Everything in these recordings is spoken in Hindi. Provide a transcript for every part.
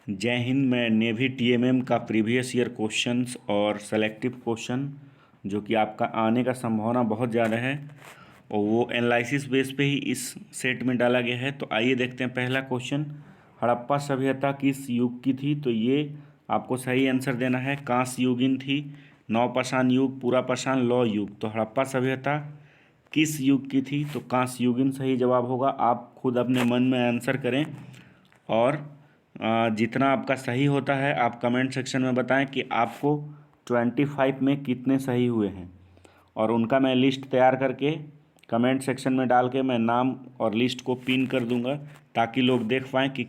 जय हिंद। मैं नेवी टीएमएम का प्रीवियस ईयर क्वेश्चंस और सेलेक्टिव क्वेश्चन जो कि आपका आने का संभावना बहुत ज़्यादा है और वो एनालिसिस बेस पे ही इस सेट में डाला गया है। तो आइए देखते हैं पहला क्वेश्चन, हड़प्पा सभ्यता किस युग की थी। तो ये आपको सही आंसर देना है। कांस्य युगीन थी, नवपाषाण युग, पूरा पाषाण, लौह युग। तो हड़प्पा सभ्यता किस युग की थी, तो कांस्य युगीन सही जवाब होगा। आप खुद अपने मन में आंसर करें और जितना आपका सही होता है आप कमेंट सेक्शन में बताएं कि आपको 25 में कितने सही हुए हैं, और उनका मैं लिस्ट तैयार करके कमेंट सेक्शन में डाल के मैं नाम और लिस्ट को पिन कर दूंगा ताकि लोग देख पाएँ कि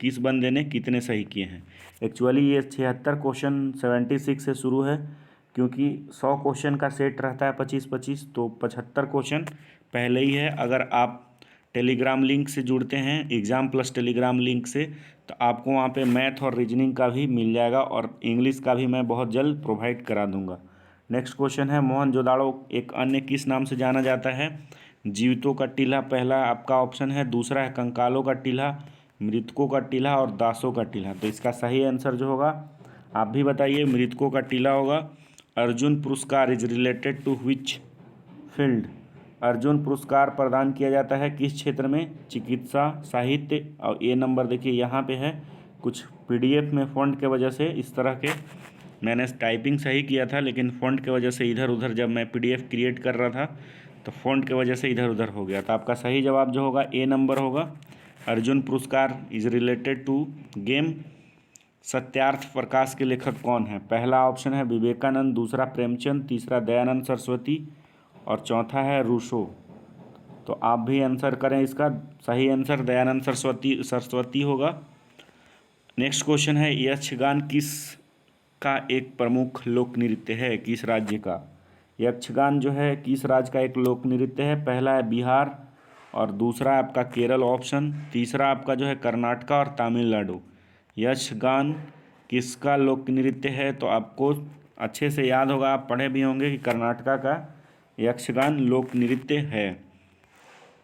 किस बंदे ने कितने सही किए हैं। एक्चुअली ये 76 क्वेश्चन 76 से शुरू है, क्योंकि 100 क्वेश्चन का सेट रहता है 25-25, तो 75 क्वेश्चन पहले ही है। अगर आप टेलीग्राम लिंक से जुड़ते हैं, एग्ज़ाम प्लस टेलीग्राम लिंक से, तो आपको वहाँ पे मैथ और रीजनिंग का भी मिल जाएगा और इंग्लिश का भी मैं बहुत जल्द प्रोवाइड करा दूंगा। नेक्स्ट क्वेश्चन है, मोहनजोदाड़ो एक अन्य किस नाम से जाना जाता है। जीवितों का टीला पहला आपका ऑप्शन है, दूसरा है कंकालों का टीला, मृतकों का टीला और दासों का टीला। तो इसका सही आंसर जो होगा आप भी बताइए, मृतकों का टीला होगा। Arjun Puraskar is related to which field. Arjun Puraskar प्रदान किया जाता है किस क्षेत्र में, चिकित्सा, साहित्य। और ये नंबर देखिए यहाँ पे है, कुछ पीडीएफ में फ़ॉन्ट के वजह से इस तरह के, मैंने टाइपिंग सही किया था लेकिन फ़ॉन्ट के वजह से इधर उधर, जब मैं पीडीएफ क्रिएट कर रहा था तो फ़ॉन्ट के वजह से इधर उधर हो गया। तो आपका सही जवाब जो होगा ए नंबर होगा। Arjun Puraskar is related to game. Satyarth Prakash के लेखक कौन है। पहला ऑप्शन है विवेकानंद, दूसरा प्रेमचंद, तीसरा दयानंद सरस्वती और चौथा है रूसो। तो आप भी आंसर करें, इसका सही आंसर दयानंद सरस्वती होगा। नेक्स्ट क्वेश्चन है, यक्षगान किस का एक प्रमुख लोक नृत्य है, किस राज्य का। यक्षगान जो है किस राज्य का एक लोक नृत्य है। पहला है बिहार और दूसरा है आपका केरल ऑप्शन, तीसरा आपका जो है कर्नाटका और तमिलनाडु। यक्षगान किसका लोक नृत्य है, तो आपको अच्छे से याद होगा, आप पढ़े भी होंगे कि कर्नाटका का यक्षगान लोक नृत्य है।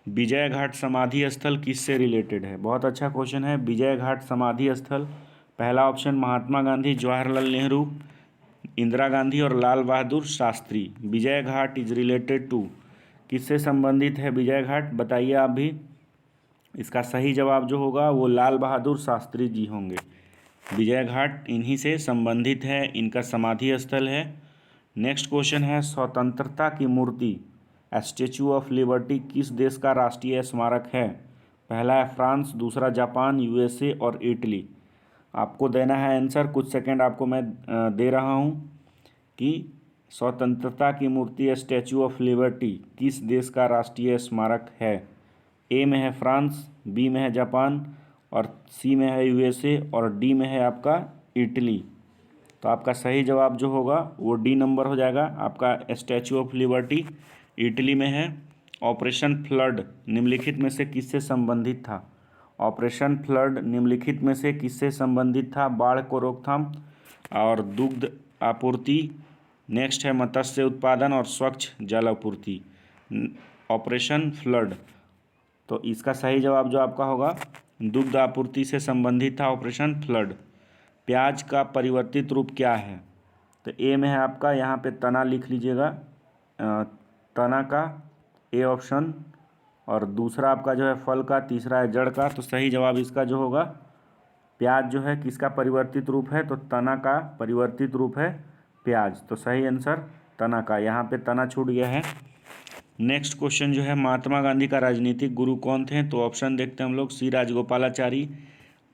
विजय घाट समाधि स्थल किससे रिलेटेड है। बहुत अच्छा क्वेश्चन है। विजय घाट समाधि स्थल, पहला ऑप्शन महात्मा गांधी, जवाहरलाल नेहरू, इंदिरा गांधी और Lal Bahadur Shastri. Vijay Ghat is related to, किससे संबंधित है विजय घाट, बताइए आप भी। इसका सही जवाब जो होगा वो लाल बहादुर शास्त्री जी होंगे। विजय घाट इन्हीं से संबंधित है, इनका समाधि स्थल है। नेक्स्ट क्वेश्चन है, स्वतंत्रता की मूर्ति स्टैचू ऑफ लिबर्टी किस देश का राष्ट्रीय स्मारक है। पहला है फ्रांस, दूसरा जापान, यूएसए और इटली। आपको देना है आंसर, कुछ सेकंड आपको मैं दे रहा हूँ कि स्वतंत्रता की मूर्ति स्टैचू ऑफ लिबर्टी किस देश का राष्ट्रीय स्मारक है। ए में है फ्रांस, बी में है जापान और सी में है यूएसए और डी में है आपका इटली। तो आपका सही जवाब जो होगा वो डी नंबर हो जाएगा। आपका स्टैचू ऑफ लिबर्टी इटली में है। ऑपरेशन फ्लड निम्नलिखित में से किससे संबंधित था। ऑपरेशन फ्लड निम्नलिखित में से किससे संबंधित था। बाढ़ को रोकथाम और दुग्ध आपूर्ति, नेक्स्ट है मत्स्य उत्पादन और स्वच्छ जल आपूर्ति। ऑपरेशन फ्लड, तो इसका सही जवाब जो आपका होगा दुग्ध आपूर्ति से संबंधित था ऑपरेशन फ्लड। प्याज का परिवर्तित रूप क्या है, तो ए में है आपका, यहाँ पे तना लिख लीजिएगा, तना का ए ऑप्शन, और दूसरा आपका जो है फल का, तीसरा है जड़ का। तो सही जवाब इसका जो होगा, प्याज जो है किसका परिवर्तित रूप है, तो तना का परिवर्तित रूप है प्याज। तो सही आंसर तना का, यहाँ पे तना छूट गया है। नेक्स्ट क्वेश्चन जो है, महात्मा गांधी का राजनीतिक गुरु कौन थे। तो ऑप्शन देखते हैं हम लोग, सी राजगोपालाचारी,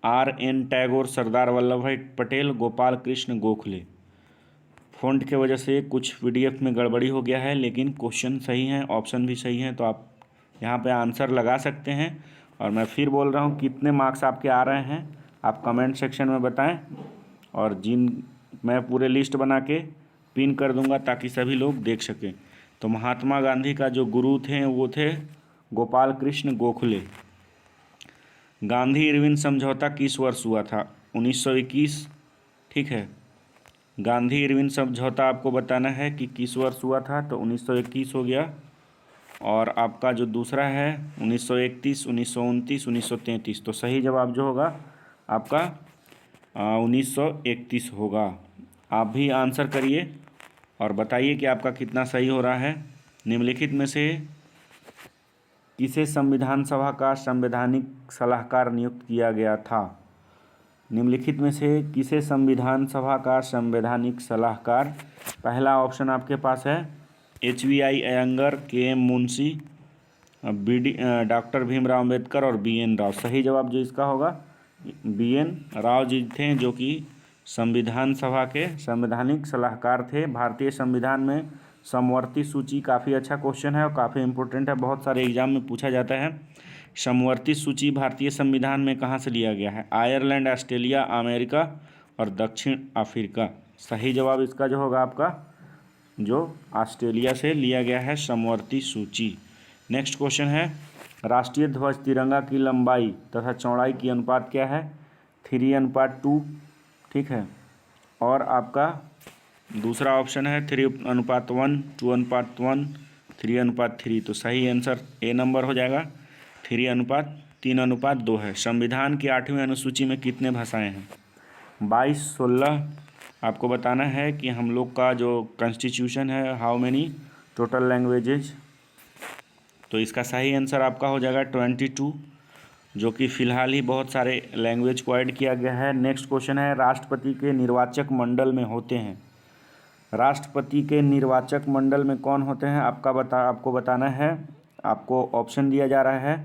आर.एन. टैगोर, सरदार वल्लभ भाई पटेल, गोपाल कृष्ण गोखले। फ़ॉन्ट के वजह से कुछ पीडीएफ में गड़बड़ी हो गया है, लेकिन क्वेश्चन सही हैं, ऑप्शन भी सही हैं, तो आप यहाँ पे आंसर लगा सकते हैं। और मैं फिर बोल रहा हूँ, कितने मार्क्स आपके आ रहे हैं आप कमेंट सेक्शन में बताएं, और मैं पूरे लिस्ट बना के पिन कर दूंगा ताकि सभी लोग देख सकें। तो महात्मा गांधी का जो गुरु थे वो थे गोपाल कृष्ण गोखले। गांधी इरविन समझौता किस वर्ष हुआ था, 1921। ठीक है, गांधी इरविन समझौता आपको बताना है कि किस वर्ष हुआ था, तो 1921 हो गया। और आपका जो दूसरा है 1931, 1929, 1933। तो सही जवाब जो होगा आपका 1931 होगा। आप भी आंसर करिए और बताइए कि आपका कितना सही हो रहा है। निम्नलिखित में से किसे संविधान सभा का संवैधानिक सलाहकार नियुक्त किया गया था? निम्नलिखित में से किसे संविधान सभा का संवैधानिक सलाहकार? पहला ऑप्शन आपके पास है HBI Iyengar, KM Munshi, doctor Bhimrao Ambedkar और BN राव। सही जवाब जो इसका होगा BN राव जी थे, जो कि संविधान सभा के संवैधानिक सलाहकार थे। भारतीय संविधान में समवर्ती सूची काफ़ी अच्छा क्वेश्चन है और काफ़ी इंपॉर्टेंट है, बहुत सारे एग्जाम में पूछा जाता है। समवर्ती सूची भारतीय संविधान में कहाँ से लिया गया है? आयरलैंड, ऑस्ट्रेलिया, अमेरिका और दक्षिण अफ्रीका। सही जवाब इसका जो होगा आपका जो ऑस्ट्रेलिया से लिया गया है समवर्ती सूची। नेक्स्ट क्वेश्चन है, राष्ट्रीय ध्वज तिरंगा की लंबाई तथा चौड़ाई की अनुपात क्या है? 3:2, ठीक है। और आपका दूसरा ऑप्शन है 3:1, 2:1, 3:3। तो सही आंसर ए नंबर हो जाएगा, 3:3:2 है। संविधान की 8वीं अनुसूची में कितने भाषाएं हैं? 22, 16। आपको बताना है कि हम लोग का जो कॉन्स्टिट्यूशन है हाउ मेनी टोटल लैंग्वेजेज। तो इसका सही आंसर आपका हो जाएगा 22, जो कि फ़िलहाल ही बहुत सारे लैंग्वेज को ऐड किया गया है। नेक्स्ट क्वेश्चन है, राष्ट्रपति के निर्वाचक मंडल में होते हैं। राष्ट्रपति के निर्वाचक मंडल में कौन होते हैं? आपको बताना है। आपको ऑप्शन दिया जा रहा है,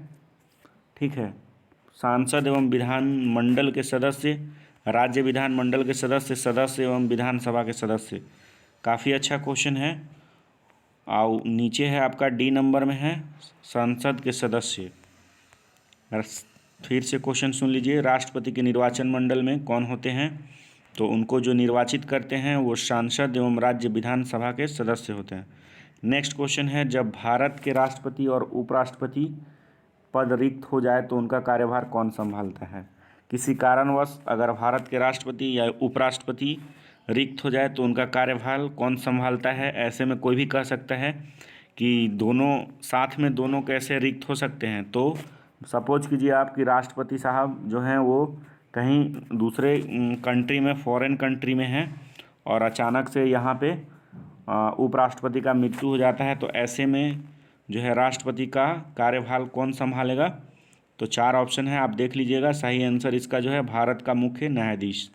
ठीक है। सांसद एवं विधान मंडल के सदस्य, राज्य विधान मंडल के सदस्य एवं विधानसभा के सदस्य। काफ़ी अच्छा क्वेश्चन है। और नीचे है आपका डी नंबर में है संसद के सदस्य। फिर से क्वेश्चन सुन लीजिए, राष्ट्रपति के निर्वाचन मंडल में कौन होते हैं? तो उनको जो निर्वाचित करते हैं वो सांसद एवं राज्य विधानसभा के सदस्य होते हैं। नेक्स्ट क्वेश्चन है, जब भारत के राष्ट्रपति और उपराष्ट्रपति पद रिक्त हो जाए तो उनका कार्यभार कौन संभालता है? किसी कारणवश अगर भारत के राष्ट्रपति या उपराष्ट्रपति रिक्त हो जाए तो उनका कार्यभार कौन संभालता है? ऐसे में कोई भी कह सकता है कि दोनों साथ में दोनों कैसे रिक्त हो सकते हैं। तो सपोज कीजिए आप कि राष्ट्रपति साहब जो हैं वो कहीं दूसरे कंट्री में, फॉरेन कंट्री में हैं और अचानक से यहाँ पे उपराष्ट्रपति का मृत्यु हो जाता है, तो ऐसे में जो है राष्ट्रपति का कार्यभार कौन संभालेगा? तो 4 ऑप्शन है, आप देख लीजिएगा। सही आंसर इसका जो है भारत का मुख्य न्यायाधीश।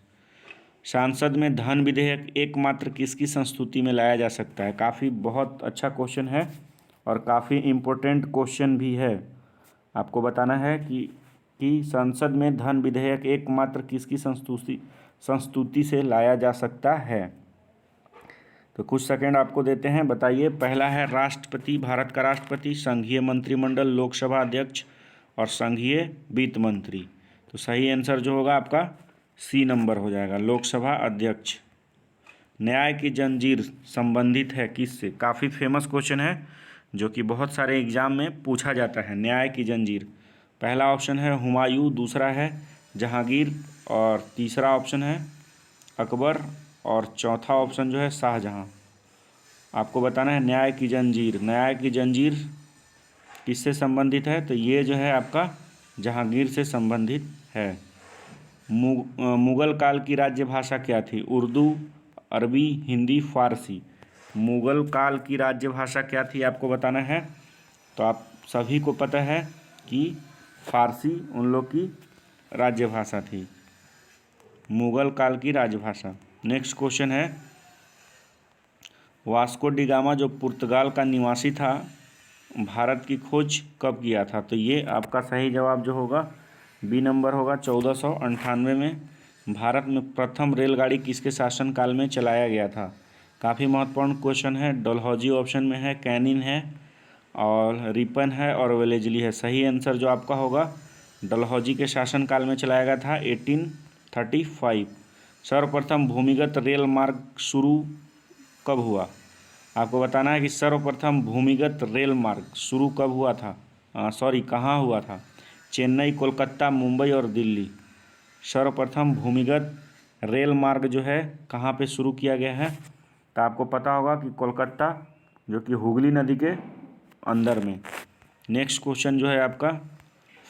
संसद में धन विधेयक एकमात्र किसकी संस्तुति में लाया जा सकता है? काफ़ी बहुत अच्छा क्वेश्चन है और काफ़ी इम्पोर्टेंट क्वेश्चन भी है। आपको बताना है कि संसद में धन विधेयक एकमात्र किसकी संस्तुति से लाया जा सकता है? तो कुछ सेकंड आपको देते हैं, बताइए। पहला है राष्ट्रपति, भारत का राष्ट्रपति, संघीय मंत्रिमंडल, लोकसभा अध्यक्ष और संघीय वित्त मंत्री। तो सही आंसर जो होगा आपका सी नंबर हो जाएगा, लोकसभा अध्यक्ष। न्याय की जंजीर संबंधित है किससे? काफ़ी फेमस क्वेश्चन है जो कि बहुत सारे एग्जाम में पूछा जाता है। न्याय की जंजीर, पहला ऑप्शन है हुमायूं, दूसरा है जहांगीर और तीसरा ऑप्शन है अकबर और चौथा ऑप्शन जो है शाहजहां। आपको बताना है न्याय की जंजीर। न्याय की जंजीर किससे संबंधित है? तो ये जो है आपका जहांगीर से संबंधित है। मुगल काल की राज्य भाषा क्या थी? उर्दू, अरबी, हिंदी, फारसी। मुगल काल की राज्य भाषा क्या थी आपको बताना है। तो आप सभी को पता है कि फारसी उन लोग की राज्य भाषा थी, मुगल काल की राजभाषा। नेक्स्ट क्वेश्चन है, वास्को डी गामा जो पुर्तगाल का निवासी था, भारत की खोज कब किया था? तो ये आपका सही जवाब जो होगा बी नंबर होगा, 1498 में। भारत में प्रथम रेलगाड़ी किसके शासनकाल में चलाया गया था? काफ़ी महत्वपूर्ण क्वेश्चन है। डलहौजी ऑप्शन में है, कैनिन है और रिपन है और वेलेजली है। सही आंसर जो आपका होगा डलहौजी के शासनकाल में चलाया गया था 1835। सर्वप्रथम भूमिगत रेल मार्ग शुरू कब हुआ? आपको बताना है कि सर्वप्रथम भूमिगत रेल मार्ग शुरू कब हुआ था, कहाँ हुआ था? चेन्नई, कोलकाता, मुंबई और दिल्ली। सर्वप्रथम भूमिगत रेल मार्ग जो है कहाँ पे शुरू किया गया है? तो आपको पता होगा कि कोलकाता, जो कि हुगली नदी के अंदर में। नेक्स्ट क्वेश्चन जो है आपका,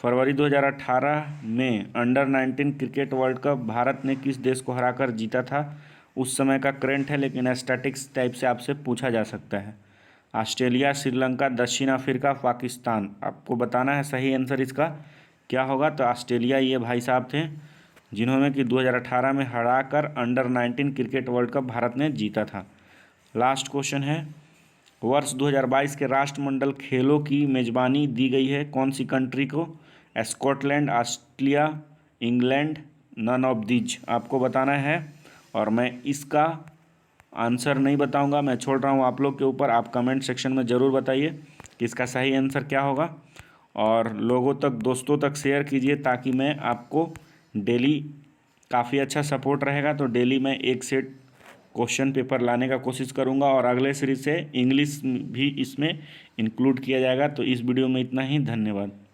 फरवरी 2018 में under 19 cricket world cup Bharat ने किस देश को हराकर जीता था? उस समय का करंट है, लेकिन स्टैटिक्स टाइप से आपसे पूछा जा सकता है। ऑस्ट्रेलिया, श्रीलंका, दक्षिण अफ्रीका, पाकिस्तान। आपको बताना है सही आंसर इसका क्या होगा। तो ऑस्ट्रेलिया ये भाई साहब थे जिन्होंने कि 2018 में हराकर under 19 cricket world cup Bharat ने जीता था। लास्ट क्वेश्चन है, वर्ष 2022 के राष्ट्रमंडल खेलों की मेजबानी दी गई है कौन सी कंट्री को? Scotland, Australia, England, none of these. आपको बताना है और मैं इसका आंसर नहीं बताऊंगा, मैं छोड़ रहा हूं आप लोग के ऊपर। आप कमेंट सेक्शन में ज़रूर बताइए कि इसका सही आंसर क्या होगा और लोगों तक, दोस्तों तक शेयर कीजिए ताकि मैं आपको डेली, काफ़ी अच्छा सपोर्ट रहेगा तो डेली मैं एक सेट क्वेश्चन पेपर लाने का कोशिश करूंगा और अगले सीरीज से इंग्लिश भी इसमें इंक्लूड किया जाएगा। तो इस वीडियो में इतना ही, धन्यवाद।